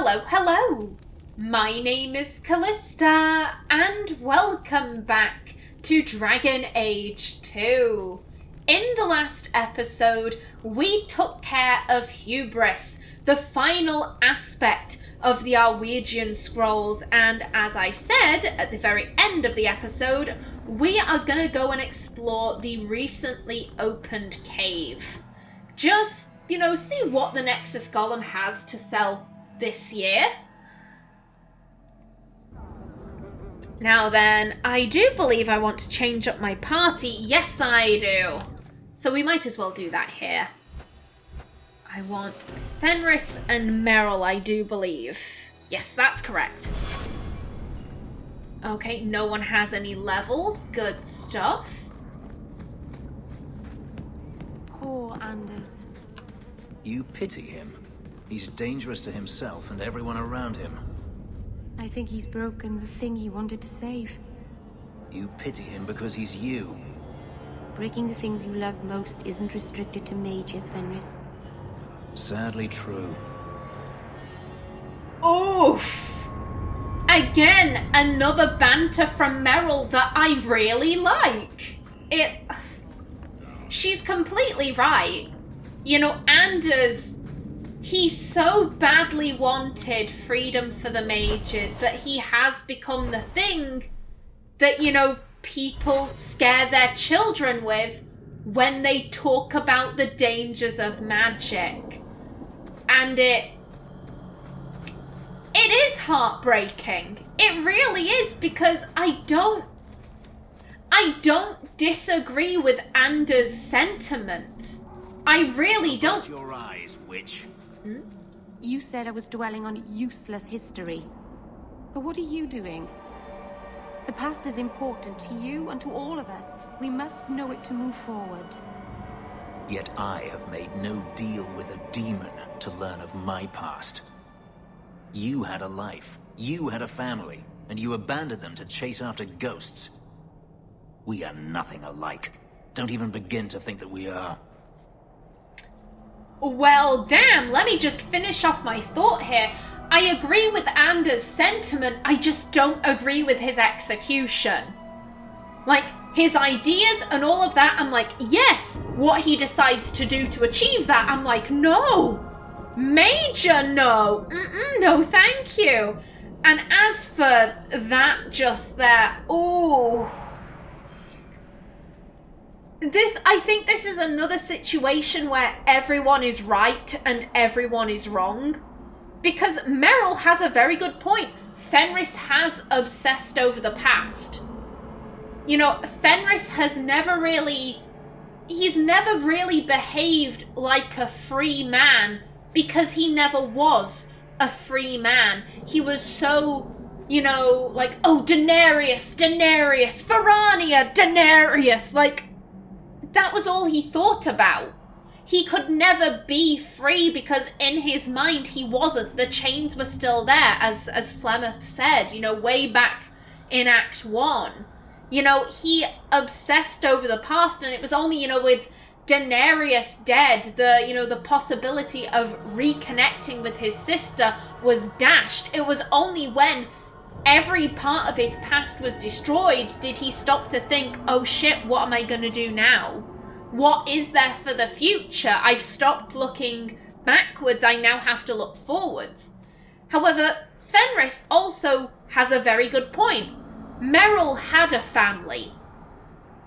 Hello! My name is Callista, and welcome back to Dragon Age 2. In the last episode, we took care of hubris, the final aspect of the Arwegian scrolls, and as I said at the very end of the episode, we are gonna go and explore the recently opened cave. Just, see what the Nexus Golem has to sell this year. Now then, I do believe I want to change up my party. Yes, I do. So we might as well do that here. I want Fenris and Merrill, I do believe. Yes, that's correct. Okay, no one has any levels. Good stuff. Poor Anders. You pity him. He's dangerous to himself and everyone around him. I think he's broken the thing he wanted to save. You pity him because he's you. Breaking the things you love most isn't restricted to mages, Fenris. Sadly true. Oof! Again, another banter from Merrill that I really like. She's completely right. Anders, he so badly wanted freedom for the mages that he has become the thing that, people scare their children with when they talk about the dangers of magic. And it is heartbreaking. It really is, because I don't disagree with Anders' sentiment. I really don't. Your eyes, witch. You said I was dwelling on useless history. But what are you doing? The past is important to you and to all of us. We must know it to move forward. Yet I have made no deal with a demon to learn of my past. You had a life, you had a family, and you abandoned them to chase after ghosts. We are nothing alike. Don't even begin to think that we are. Well, damn, let me just finish off my thought here. I agree with Anders' sentiment, I just don't agree with his execution. Like, his ideas and all of that, I'm like, yes. What he decides to do to achieve that, I'm like, no. Major no. No, thank you. And as for that just there, ooh. I think this is another situation where everyone is right and everyone is wrong. Because Merrill has a very good point. Fenris has obsessed over the past. Fenris has never really behaved like a free man because he never was a free man. He was so, like, oh, Daenerys, Verania, Daenerys, like, that was all he thought about. He could never be free because in his mind he wasn't. The chains were still there, as Flemeth said, way back in Act 1. He obsessed over the past, and it was only, with Daenerys dead, the possibility of reconnecting with his sister was dashed. It was only when every part of his past was destroyed did he stop to think, oh shit, what am I going to do now? What is there for the future? I've stopped looking backwards, I now have to look forwards. However, Fenris also has a very good point. Merrill had a family.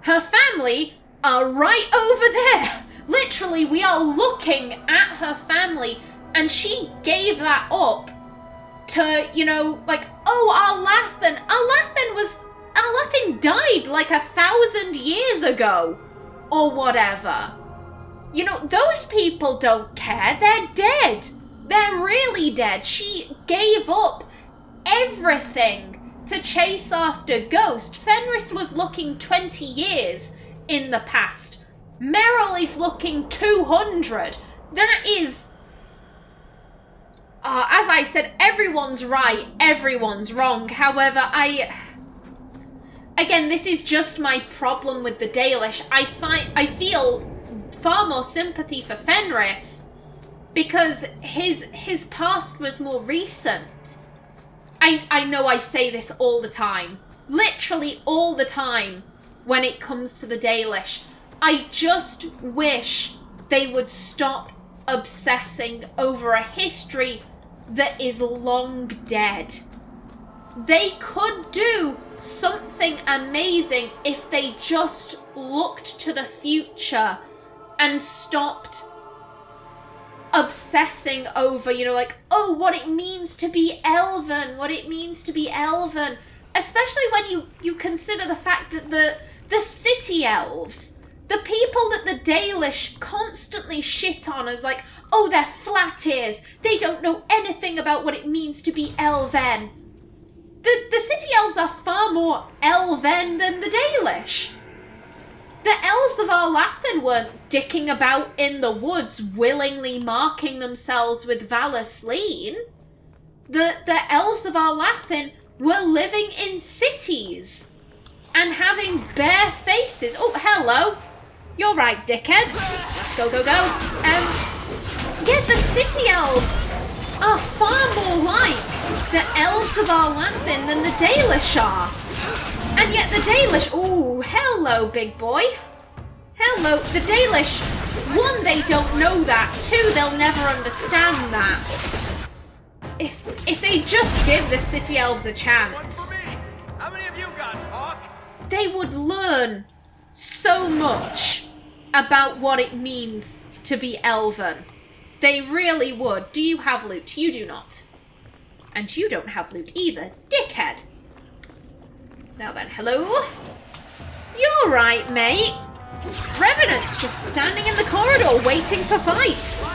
Her family are right over there. Literally, we are looking at her family, and she gave that up to, like, oh, Alathan died like 1,000 years ago, or whatever. Those people don't care. They're dead. They're really dead. She gave up everything to chase after Ghost. Fenris was looking 20 years in the past. Merrill is looking 200. That is... as I said, everyone's right, everyone's wrong. However, again, this is just my problem with the Dalish. I feel far more sympathy for Fenris because his past was more recent. I know I say this all the time, literally all the time when it comes to the Dalish. I just wish they would stop obsessing over a history that is long dead. They could do something amazing if they just looked to the future and stopped obsessing over, you know, like, oh, what it means to be elven, what it means to be elven. Especially when you consider the fact that the city elves, the people that the Dalish constantly shit on as like, oh, they're flat ears, they don't know anything about what it means to be elven. The city elves are far more elven than the Dalish. The elves of Arlathan weren't dicking about in the woods, willingly marking themselves with Valasleen. The elves of Arlathan were living in cities and having bare faces. Oh, hello. You're right, dickhead. Let's go, go, go. Yeah, the city elves are far more like the elves of Arlathan than the Dalish are. And yet the Dalish... Oh, hello, big boy. Hello. The Dalish, one, they don't know that. Two, they'll never understand that. If they just give the city elves a chance, how many of you got, Hawk? they would learn so much about what it means to be elven. They really would. Do you have loot? You do not. And you don't have loot either, dickhead. Now then, hello? You're right, mate. Revenant's just standing in the corridor waiting for fights.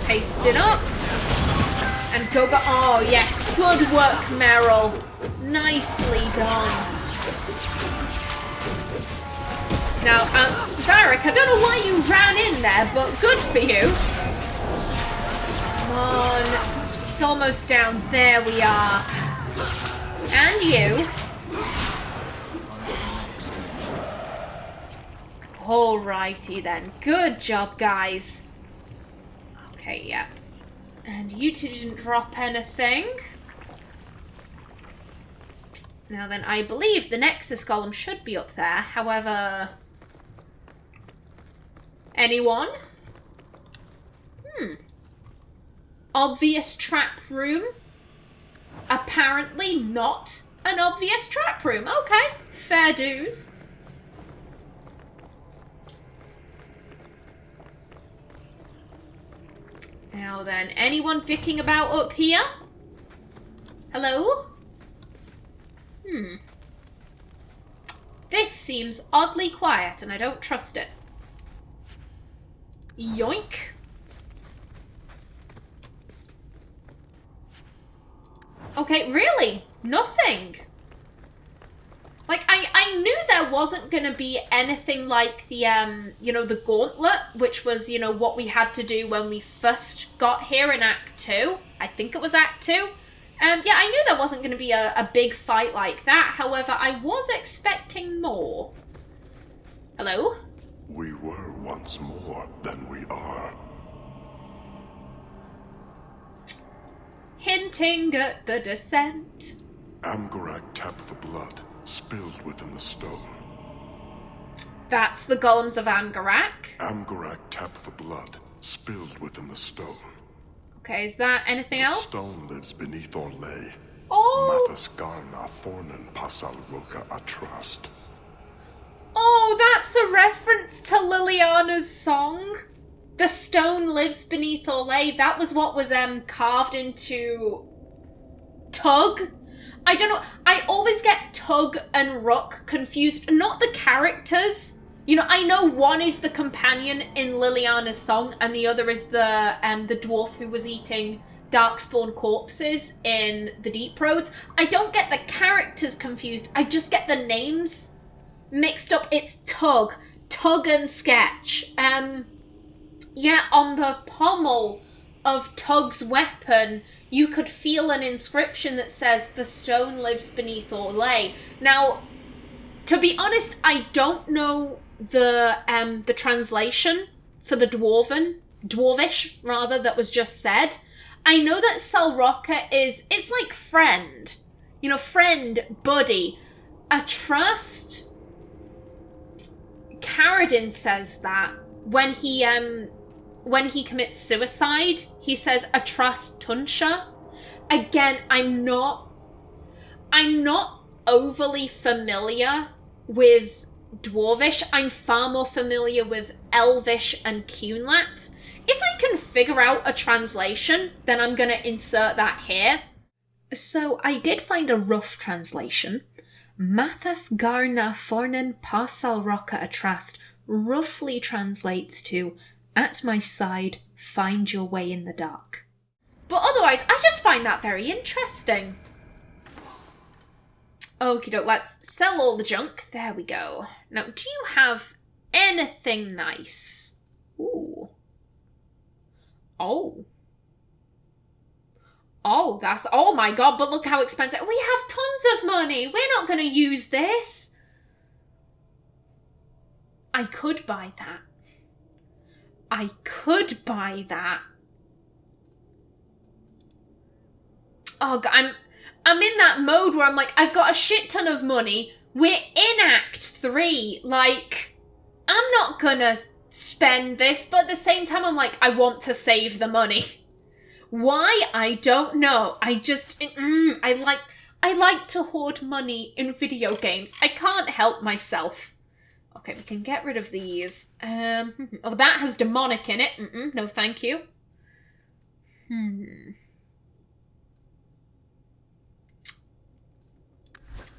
Paste it up. And go. Oh, yes. Good work, Meryl. Nicely done. Now, Varric, I don't know why you ran in there, but good for you. Come on. He's almost down. There we are. And you. Alrighty then. Good job, guys. Okay, yeah. And you two didn't drop anything. Now then, I believe the Nexus Golem should be up there. However... Anyone? Obvious trap room? Apparently not an obvious trap room. Okay, fair dues. Now then, anyone dicking about up here? Hello? This seems oddly quiet and I don't trust it. Yoink. Okay, really? Nothing? Like, I knew there wasn't going to be anything like the, you know, the gauntlet, which was, you know, what we had to do when we first got here in Act 2. I think it was Act 2. Yeah, I knew there wasn't going to be a big fight like that. However, I was expecting more. Hello? We were once more than we are. Hinting at the descent. Amgarak tapped the blood, spilled within the stone. That's the golems of Amgarak. Amgarak tapped the blood, spilled within the stone. Okay, is that anything else? The stone lives beneath Orlay. Oh! Matasgarna Thornan Pasal Roka Atrust. Oh, that's a reference to Liliana's song. The stone lives beneath Orlay. That was what was carved into Tug. I don't know. I always get Tug and Rook confused. Not the characters. You know, I know one is the companion in Liliana's song, and the other is the dwarf who was eating darkspawn corpses in the Deep Roads. I don't get the characters confused. I just get the names mixed up. It's Tug and Sketch. Yeah, on the pommel of Tug's weapon, you could feel an inscription that says, "The stone lives beneath Orlay." Now, to be honest, I don't know the translation for the Dwarven Dwarvish, rather, that was just said. I know that Selroka it's like friend. You know, friend, buddy. A trust. Carradine says that when he commits suicide, he says a trust Tunsha. Again, I'm not overly familiar with Dwarvish. I'm far more familiar with Elvish and Cunlat. If I can figure out a translation, then I'm going to insert that here. So I did find a rough translation. Mathas Garna Fornan Pasal Roca Atrast roughly translates to, at my side, find your way in the dark. But otherwise, I just find that very interesting. Okie doke, let's sell all the junk. There we go. Now, do you have anything nice? Ooh. Oh. Oh, that's... Oh my god, but look how expensive... We have tons of money! We're not going to use this! I could buy that. I could buy that. Oh, God, I'm in that mode where I'm like, I've got a shit ton of money. We're in Act 3. Like, I'm not gonna spend this, but at the same time, I'm like, I want to save the money. Why? I don't know. I just, I like to hoard money in video games. I can't help myself. Okay, we can get rid of these. Oh, that has demonic in it. No, thank you.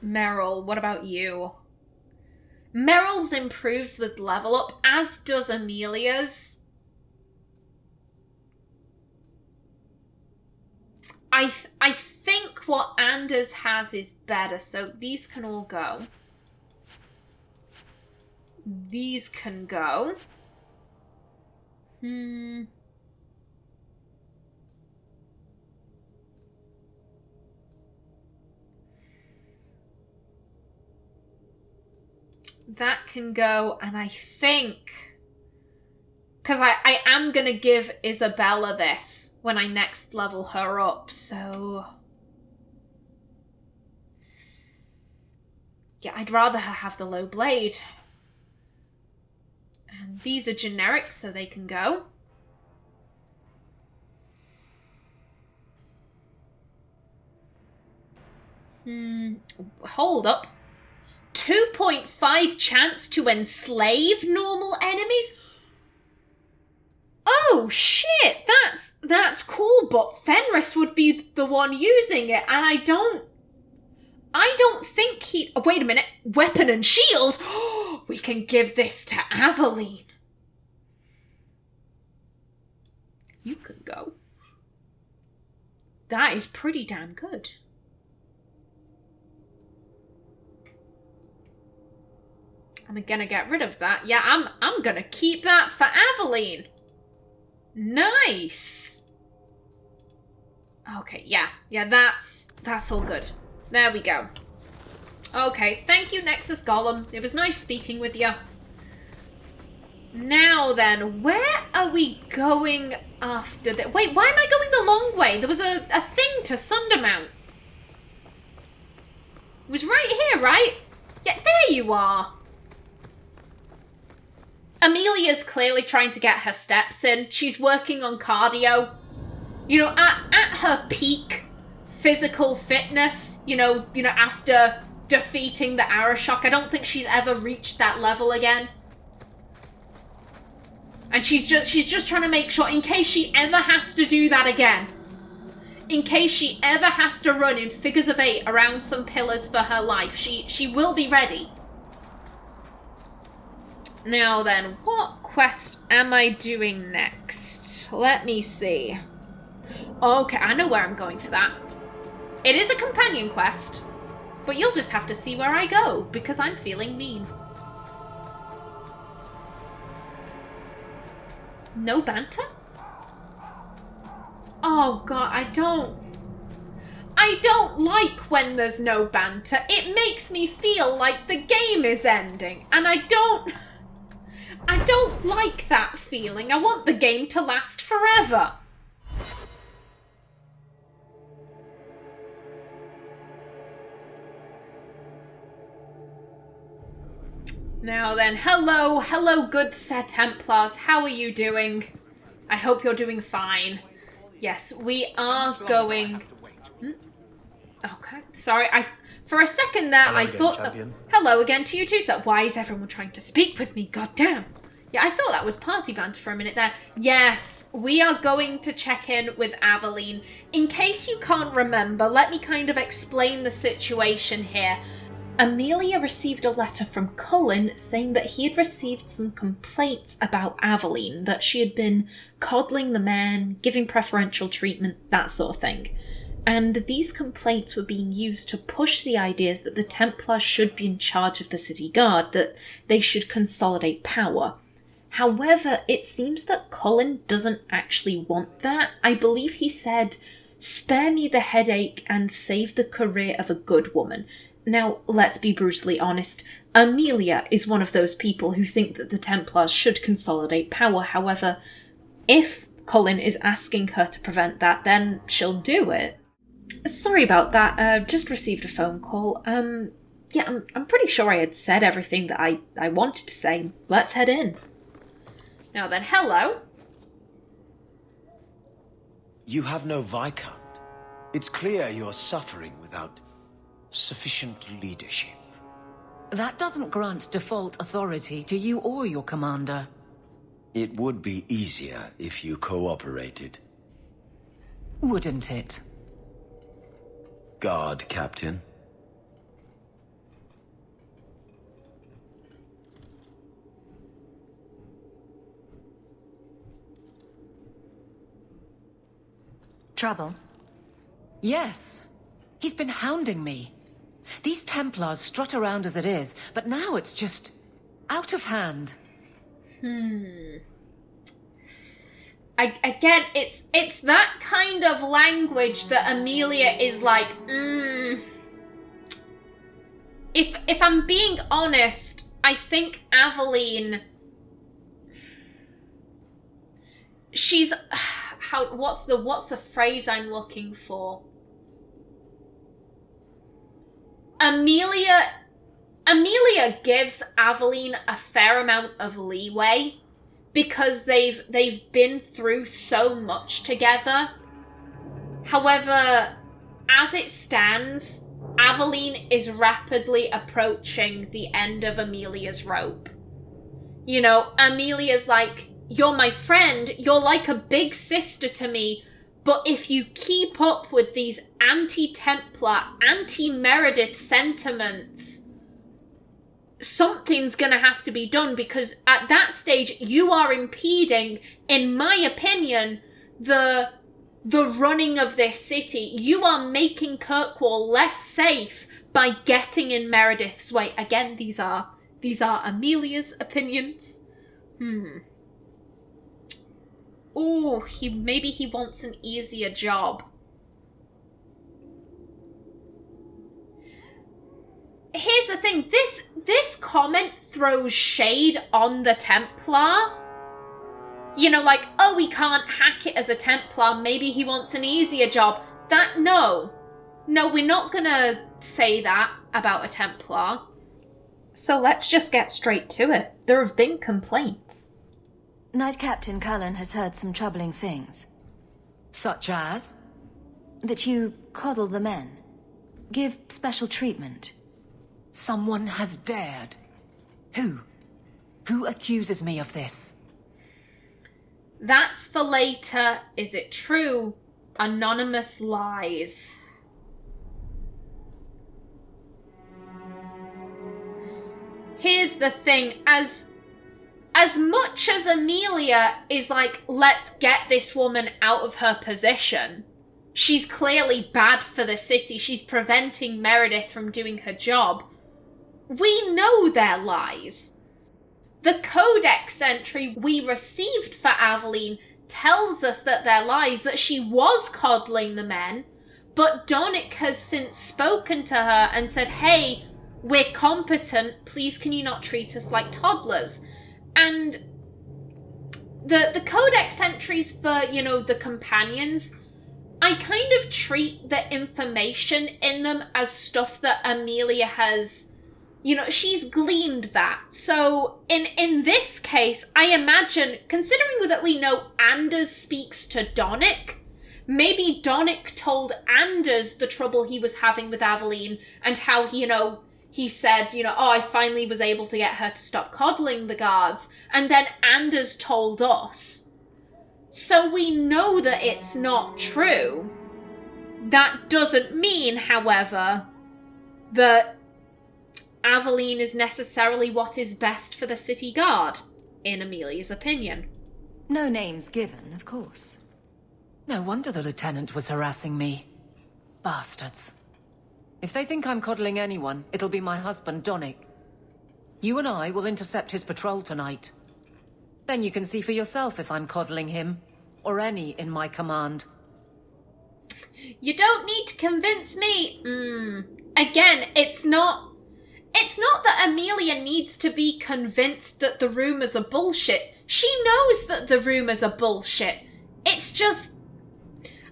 Meryl, what about you? Meryl's improves with level up, as does Amelia's. I think what Anders has is better, so these can all go. These can go. That can go, and I think... Because I am going to give Isabella this when I next level her up, so... Yeah, I'd rather her have the low blade. And these are generic, so they can go. Hold up. 2.5 chance to enslave normal enemies? Oh shit, that's cool, but Fenris would be the one using it, and I don't think he... Oh, wait a minute. Weapon and shield? We can give this to Aveline. You can go. That is pretty damn good. I'm gonna get rid of that. Yeah, I'm gonna keep that for Aveline. Nice. Okay, yeah, that's all good. There we go. Okay, thank you, Nexus Golem. It was nice speaking with you. Now then, where are we going after that? Wait, why am I going the long way? There was a thing to Sundermount. It was right here, right? Yeah, there you are. Amelia's clearly trying to get her steps in. She's working on cardio. You know, at her peak physical fitness, you know, after defeating the Arashock, I don't think she's ever reached that level again. And she's just trying to make sure, in case she ever has to do that again, in case she ever has to run in figures of 8 around some pillars for her life, she will be ready. Now then, what quest am I doing next? Let me see. Okay, I know where I'm going for that. It is a companion quest, but you'll just have to see where I go, because I'm feeling mean. No banter? Oh god, I don't like when there's no banter. It makes me feel like the game is ending, and I don't I don't like that feeling. I want the game to last forever. Now then, hello good Sir Templars, how are you doing? I hope you're doing fine. Yes, we are going... Okay, sorry, for a second there I thought that... Hello again to you too, sir. Why is everyone trying to speak with me? God damn. Yeah, I thought that was party banter for a minute there. Yes, we are going to check in with Aveline. In case you can't remember, let me kind of explain the situation here. Amelia received a letter from Cullen saying that he had received some complaints about Aveline, that she had been coddling the men, giving preferential treatment, that sort of thing. And these complaints were being used to push the ideas that the Templars should be in charge of the city guard, that they should consolidate power. However, it seems that Cullen doesn't actually want that. I believe he said, "Spare me the headache and save the career of a good woman." Now, let's be brutally honest, Amelia is one of those people who think that the Templars should consolidate power. However, if Cullen is asking her to prevent that, then she'll do it. Sorry about that, just received a phone call. Yeah, I'm pretty sure I had said everything that I wanted to say. Let's head in. Now then, hello. You have no Viscount. It's clear you're suffering without sufficient leadership. That doesn't grant default authority to you or your commander. It would be easier if you cooperated. Wouldn't it? Guard, Captain. Trouble? Yes. He's been hounding me. These Templars strut around as it is, but now it's just out of hand. Again, it's that kind of language that Amelia is like, If I'm being honest, I think Aveline, she's what's the phrase I'm looking for? Amelia gives Aveline a fair amount of leeway because they've been through so much together. However, as it stands, Aveline is rapidly approaching the end of Amelia's rope. You know, Amelia's like, "You're my friend, you're like a big sister to me, but if you keep up with these anti-Templar, anti-Meredith sentiments, something's gonna have to be done, because at that stage you are impeding, in my opinion, the running of this city. You are making Kirkwall less safe by getting in Meredith's way." Again, these are Amelia's opinions. Ooh, maybe he wants an easier job. Here's the thing, this comment throws shade on the Templar. You know, like, oh, we can't hack it as a Templar, maybe he wants an easier job. No, we're not gonna say that about a Templar. So let's just get straight to it. There have been complaints. Knight Captain Cullen has heard some troubling things. Such as? That you coddle the men. Give special treatment. Someone has dared. Who? Who accuses me of this? That's for later. Is it true? Anonymous lies. Here's the thing, as much as Amelia is like, let's get this woman out of her position, she's clearly bad for the city, she's preventing Meredith from doing her job, we know they're lies. The Codex entry we received for Aveline tells us that they're lies, that she was coddling the men, but Donick has since spoken to her and said, hey, we're competent, please can you not treat us like toddlers? And the codex entries for, you know, the companions, I kind of treat the information in them as stuff that Amelia has, you know, she's gleaned that. So in this case, I imagine, considering that we know Anders speaks to Donick, maybe Donick told Anders the trouble he was having with Aveline and how, you know, he said, you know, oh, I finally was able to get her to stop coddling the guards. And then Anders told us. So we know that it's not true. That doesn't mean, however, that Aveline is necessarily what is best for the city guard, in Amelia's opinion. No names given, of course. No wonder the lieutenant was harassing me. Bastards. If they think I'm coddling anyone, it'll be my husband, Donick. You and I will intercept his patrol tonight. Then you can see for yourself if I'm coddling him, or any in my command. You don't need to convince me. Again, it's not that Amelia needs to be convinced that the rumors are bullshit. She knows that the rumors are bullshit. It's just,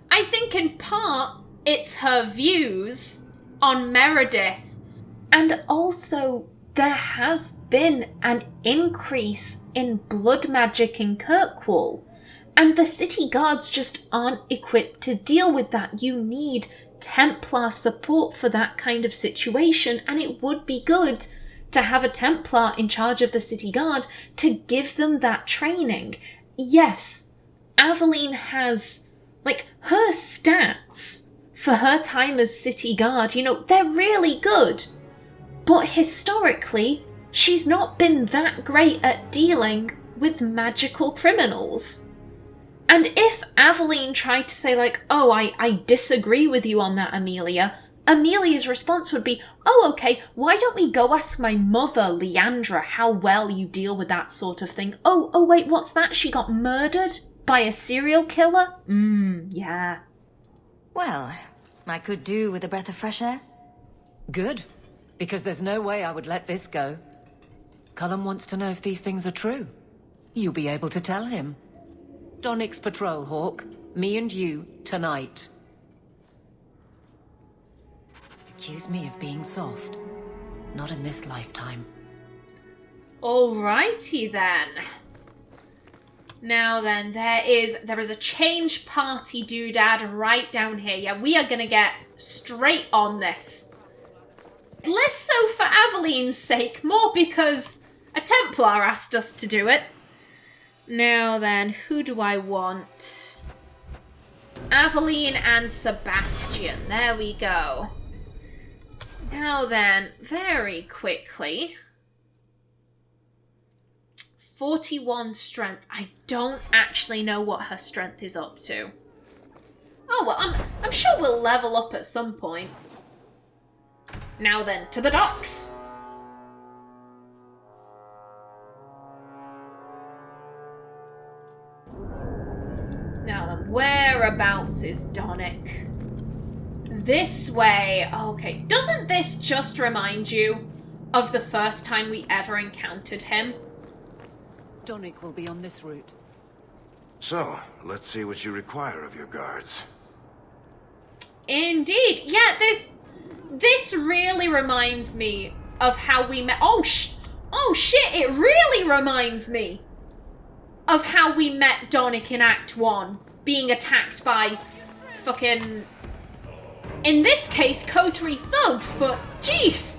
I think in part, it's her views on Meredith. And also, there has been an increase in blood magic in Kirkwall. And the city guards just aren't equipped to deal with that. You need Templar support for that kind of situation, and it would be good to have a Templar in charge of the city guard to give them that training. Yes, Aveline has, like, her stats for her time as city guard, you know, they're really good. But historically, she's not been that great at dealing with magical criminals. And if Aveline tried to say, like, oh, I disagree with you on that, Amelia, Amelia's response would be, oh, okay, why don't we go ask my mother, Leandra, how well you deal with that sort of thing? Oh, wait, what's that? She got murdered by a serial killer? Yeah. Well, I could do with a breath of fresh air. Good, because there's no way I would let this go. Cullen wants to know if these things are true. You'll be able to tell him. Donick's patrol, Hawk. Me and you, tonight. Accuse me of being soft. Not in this lifetime. Alrighty then. Now then, there is a change party doodad right down here. Yeah, we are gonna get straight on this. Less so for Aveline's sake, more because a Templar asked us to do it. Now then, who do I want? Aveline and Sebastian. There we go. Now then, very quickly. 41 strength. I don't actually know what her strength is up to. Oh, well, I'm sure we'll level up at some point. Now then, to the docks. Now then, whereabouts is Donick? This way. Okay, doesn't this just remind you of the first time we ever encountered him? Donick will be on this route. So, let's see what you require of your guards. Indeed. Yeah, this really reminds me of how we met. Oh shit, it really reminds me of how we met Donick in Act 1, being attacked by fucking, in this case, coterie thugs, but jeez.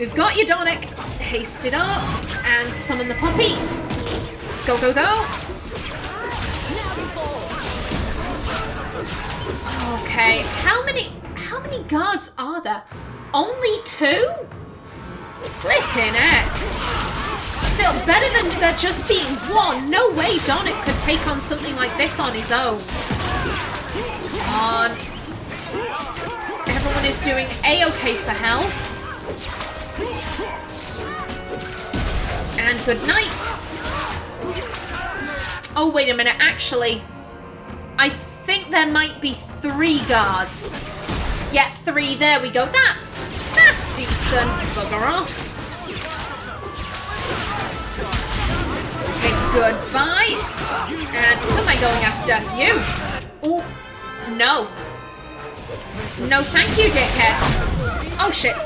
We've got you, Donick. Haste it up and summon the puppy. Go, go, go. Okay, how many guards are there? Only 2? Flippin' heck. Still, better than there just being 1. No way Donick could take on something like this on his own. Come on. Everyone is doing A-okay for health. And good night. Oh, wait a minute. Actually, I think there might be 3 guards. Yeah, 3. There we go. That's decent. Bugger off. Goodbye. And who am I going after? You. Oh, no. No, thank you, dickhead. Oh, shit.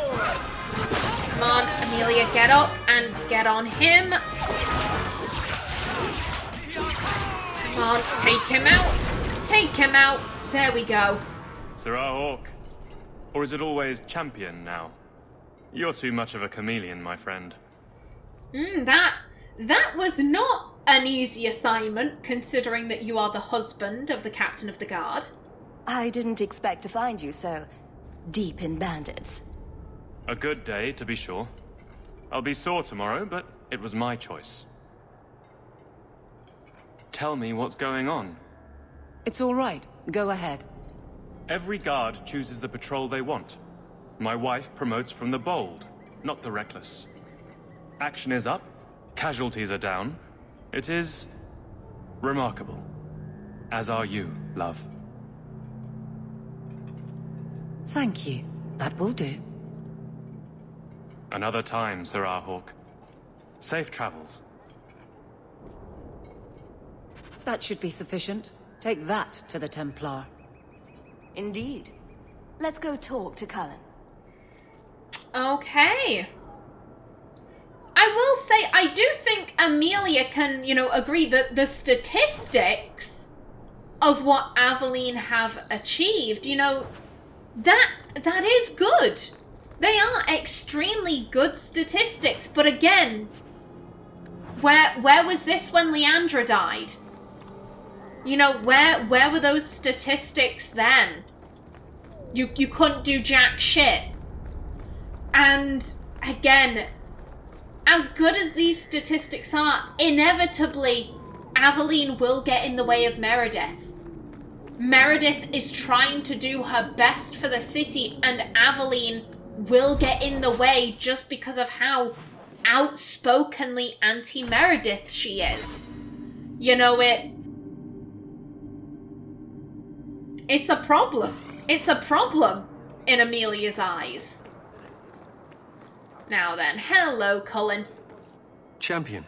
Come on, Amelia, get up and get on him. Come on, take him out. Take him out. There we go. Sirrah Hawk. Or is it always champion now? You're too much of a chameleon, my friend. That was not an easy assignment, considering that you are the husband of the captain of the guard. I didn't expect to find you so deep in bandits. A good day, to be sure. I'll be sore tomorrow, but it was my choice. Tell me what's going on. It's all right. Go ahead. Every guard chooses the patrol they want. My wife promotes from the bold, not the reckless. Action is up, casualties are down. It is remarkable. As are you, love. Thank you. That will do. Another time, Sirrah Hawk. Safe travels. That should be sufficient. Take that to the Templar. Indeed. Let's go talk to Cullen. Okay. I will say, I do think Amelia can, agree that the statistics of what Aveline have achieved, that is good. They are extremely good statistics, but again, where was this when Leandra died? Where were those statistics then? You couldn't do jack shit. And again, as good as these statistics are, inevitably, Aveline will get in the way of Meredith. Meredith is trying to do her best for the city, and Aveline will get in the way just because of how outspokenly anti-Meredith she is. It's a problem. It's a problem in Amelia's eyes. Now then, hello, Cullen. Champion,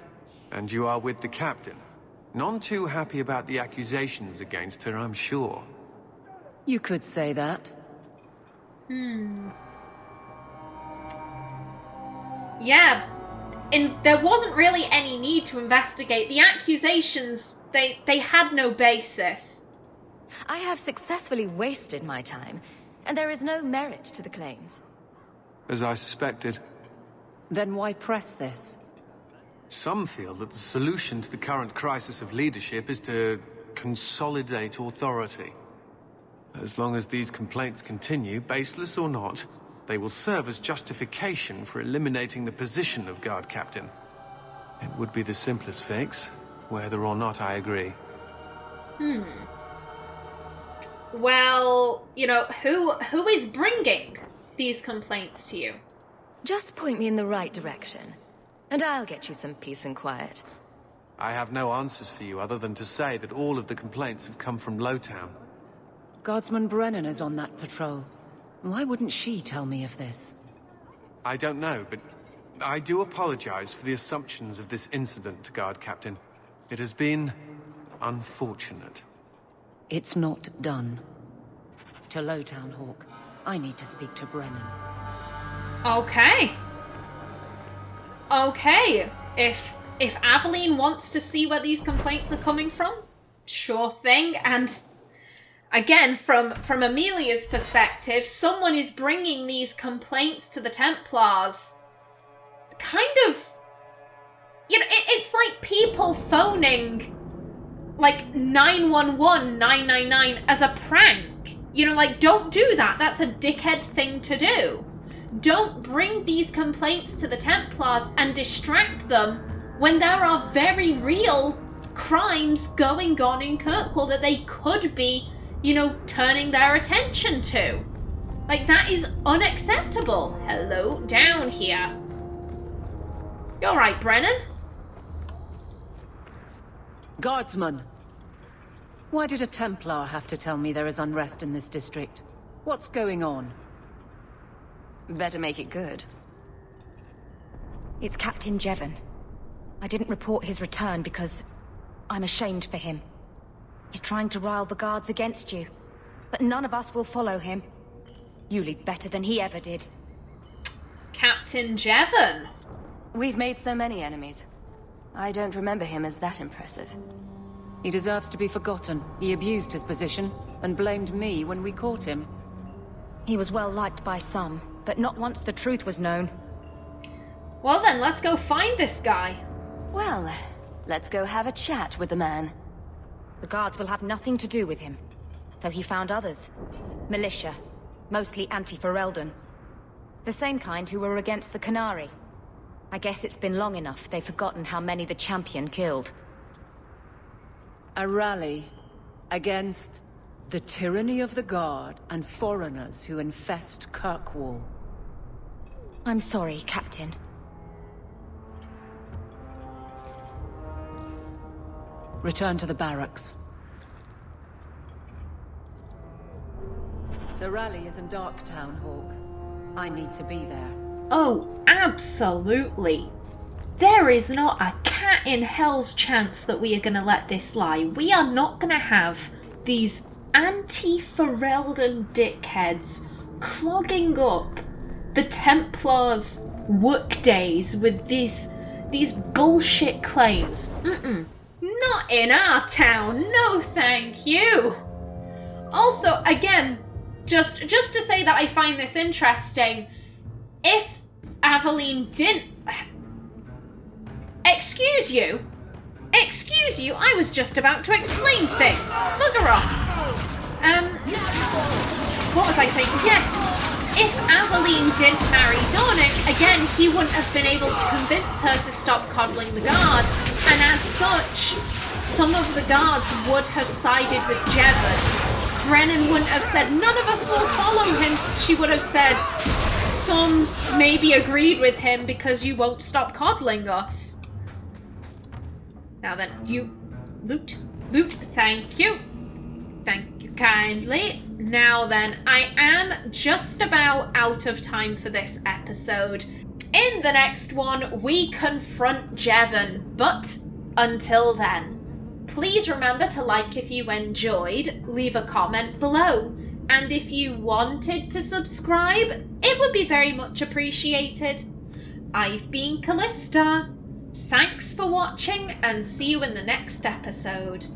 and you are with the captain. None too happy about the accusations against her, I'm sure. You could say that. Yeah, there wasn't really any need to investigate. The accusations, they had no basis. I have successfully wasted my time, and there is no merit to the claims. As I suspected. Then why press this? Some feel that the solution to the current crisis of leadership is to consolidate authority. As long as these complaints continue, baseless or not, they will serve as justification for eliminating the position of guard captain. It would be the simplest fix, whether or not I agree. Well, who is bringing these complaints to you? Just point me in the right direction, and I'll get you some peace and quiet. I have no answers for you other than to say that all of the complaints have come from Lowtown. Guardsman Brennan is on that patrol. Why wouldn't she tell me of this? I don't know, but I do apologize for the assumptions of this incident, Guard Captain. It has been unfortunate. It's not done. To Lowtown, Hawk. I need to speak to Brennan. Okay. If Aveline wants to see where these complaints are coming from, sure thing. And again, from Amelia's perspective, someone is bringing these complaints to the Templars. Kind of, it's like people phoning like 911, 999 as a prank. Don't do that. That's a dickhead thing to do. Don't bring these complaints to the Templars and distract them when there are very real crimes going on in Kirkwall that they could be, turning their attention to. That is unacceptable. Hello, down here. You all right, Brennan? Guardsman! Why did a Templar have to tell me there is unrest in this district? What's going on? Better make it good. It's Captain Jevon. I didn't report his return because I'm ashamed for him. He's trying to rile the guards against you, but none of us will follow him. You lead better than he ever did. Captain Jevon. We've made so many enemies. I don't remember him as that impressive. He deserves to be forgotten. He abused his position and blamed me when we caught him. He was well liked by some, but not once the truth was known. Well then, let's go find this guy. Well, let's go have a chat with the man. The guards will have nothing to do with him. So he found others. Militia. Mostly anti-Ferelden. The same kind who were against the Canary. I guess it's been long enough they've forgotten how many the Champion killed. A rally against the tyranny of the Guard and foreigners who infest Kirkwall. I'm sorry, Captain. Return to the barracks. The rally is in Darktown, Hawk. I need to be there. Oh, absolutely. There is not a cat in hell's chance that we are going to let this lie. We are not going to have these anti-Ferelden dickheads clogging up the Templars' workdays with these bullshit claims. Not in our town, no thank you. Also, again, just to say that I find this interesting, if Aveline didn't... Excuse you, I was just about to explain things. Bugger off. What was I saying? Yes, if Aveline didn't marry Dornick, again, he wouldn't have been able to convince her to stop coddling the guard, and as such, some of the guards would have sided with Jevon. Brennan wouldn't have said, none of us will follow him. She would have said, some maybe agreed with him because you won't stop coddling us. Now then, you... Loot, thank you. Thank you kindly. Now then, I am just about out of time for this episode. In the next one, we confront Jevon, but until then, please remember to like if you enjoyed, leave a comment below, and if you wanted to subscribe, it would be very much appreciated. I've been Callista. Thanks for watching, and see you in the next episode.